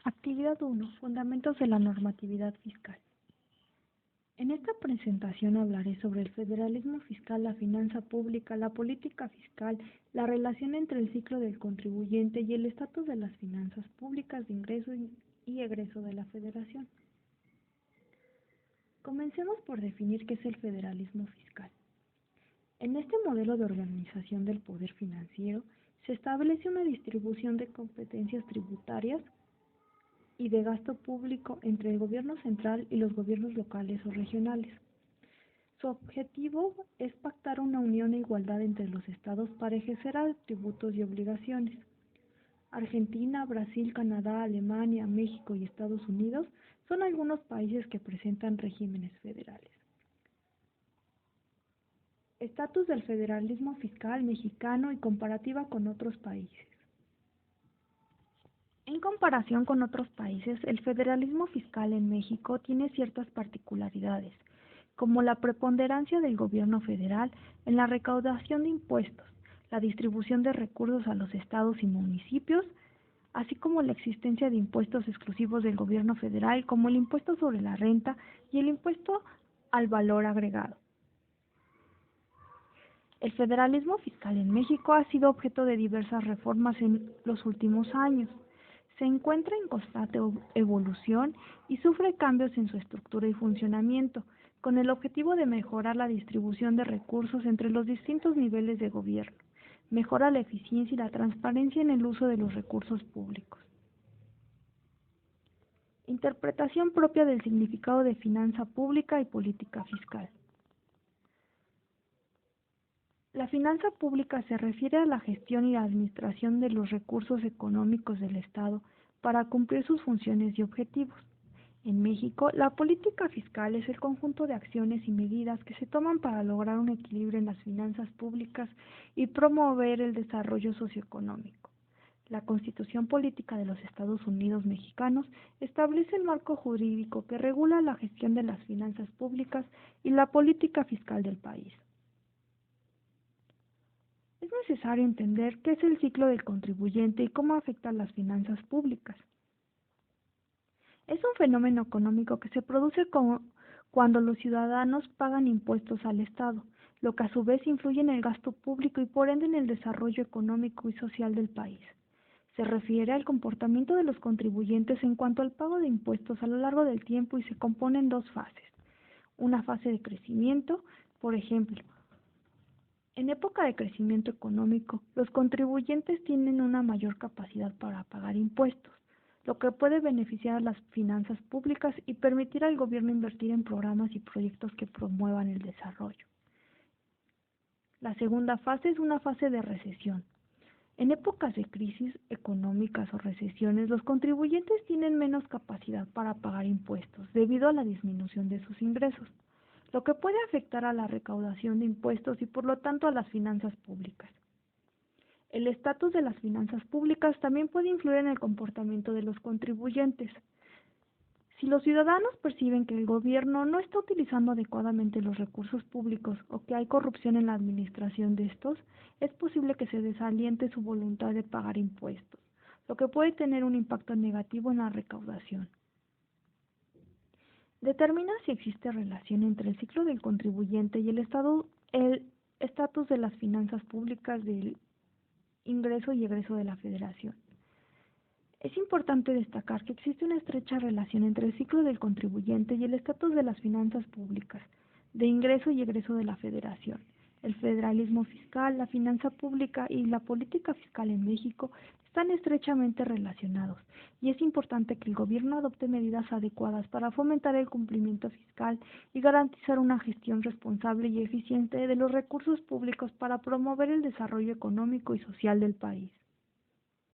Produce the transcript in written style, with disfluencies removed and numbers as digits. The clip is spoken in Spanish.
Actividad 1. Fundamentos de la normatividad fiscal. En esta presentación hablaré sobre el federalismo fiscal, la finanza pública, la política fiscal, la relación entre el ciclo del contribuyente y el estatus de las finanzas públicas de ingreso y egreso de la federación. Comencemos por definir qué es el federalismo fiscal. En este modelo de organización del poder financiero, se establece una distribución de competencias tributarias y de gasto público entre el gobierno central y los gobiernos locales o regionales. Su objetivo es pactar una unión e igualdad entre los estados para ejercer atributos y obligaciones. Argentina, Brasil, Canadá, Alemania, México y Estados Unidos son algunos países que presentan regímenes federales. Estatus del federalismo fiscal mexicano y comparativa con otros países. En comparación con otros países, el federalismo fiscal en México tiene ciertas particularidades, como la preponderancia del gobierno federal en la recaudación de impuestos, la distribución de recursos a los estados y municipios, así como la existencia de impuestos exclusivos del gobierno federal, como el impuesto sobre la renta y el impuesto al valor agregado. El federalismo fiscal en México ha sido objeto de diversas reformas en los últimos años. Se encuentra en constante evolución y sufre cambios en su estructura y funcionamiento, con el objetivo de mejorar la distribución de recursos entre los distintos niveles de gobierno, mejora la eficiencia y la transparencia en el uso de los recursos públicos. Interpretación propia del significado de finanza pública y política fiscal. La finanza pública se refiere a la gestión y la administración de los recursos económicos del Estado para cumplir sus funciones y objetivos. En México, la política fiscal es el conjunto de acciones y medidas que se toman para lograr un equilibrio en las finanzas públicas y promover el desarrollo socioeconómico. La Constitución Política de los Estados Unidos Mexicanos establece el marco jurídico que regula la gestión de las finanzas públicas y la política fiscal del país. Es necesario entender qué es el ciclo del contribuyente y cómo afecta a las finanzas públicas. Es un fenómeno económico que se produce cuando los ciudadanos pagan impuestos al Estado, lo que a su vez influye en el gasto público y por ende en el desarrollo económico y social del país. Se refiere al comportamiento de los contribuyentes en cuanto al pago de impuestos a lo largo del tiempo y se compone en dos fases. Una fase de crecimiento, por ejemplo, en época de crecimiento económico, los contribuyentes tienen una mayor capacidad para pagar impuestos, lo que puede beneficiar a las finanzas públicas y permitir al gobierno invertir en programas y proyectos que promuevan el desarrollo. La segunda fase es una fase de recesión. En épocas de crisis económicas o recesiones, los contribuyentes tienen menos capacidad para pagar impuestos debido a la disminución de sus ingresos, lo que puede afectar a la recaudación de impuestos y por lo tanto a las finanzas públicas. El estatus de las finanzas públicas también puede influir en el comportamiento de los contribuyentes. Si los ciudadanos perciben que el gobierno no está utilizando adecuadamente los recursos públicos o que hay corrupción en la administración de estos, es posible que se desaliente su voluntad de pagar impuestos, lo que puede tener un impacto negativo en la recaudación. Determina si existe relación entre el ciclo del contribuyente y el estatus de las finanzas públicas del ingreso y egreso de la Federación. Es importante destacar que existe una estrecha relación entre el ciclo del contribuyente y el estatus de las finanzas públicas, de ingreso y egreso de la Federación. El federalismo fiscal, la finanza pública y la política fiscal en México están estrechamente relacionados y es importante que el gobierno adopte medidas adecuadas para fomentar el cumplimiento fiscal y garantizar una gestión responsable y eficiente de los recursos públicos para promover el desarrollo económico y social del país.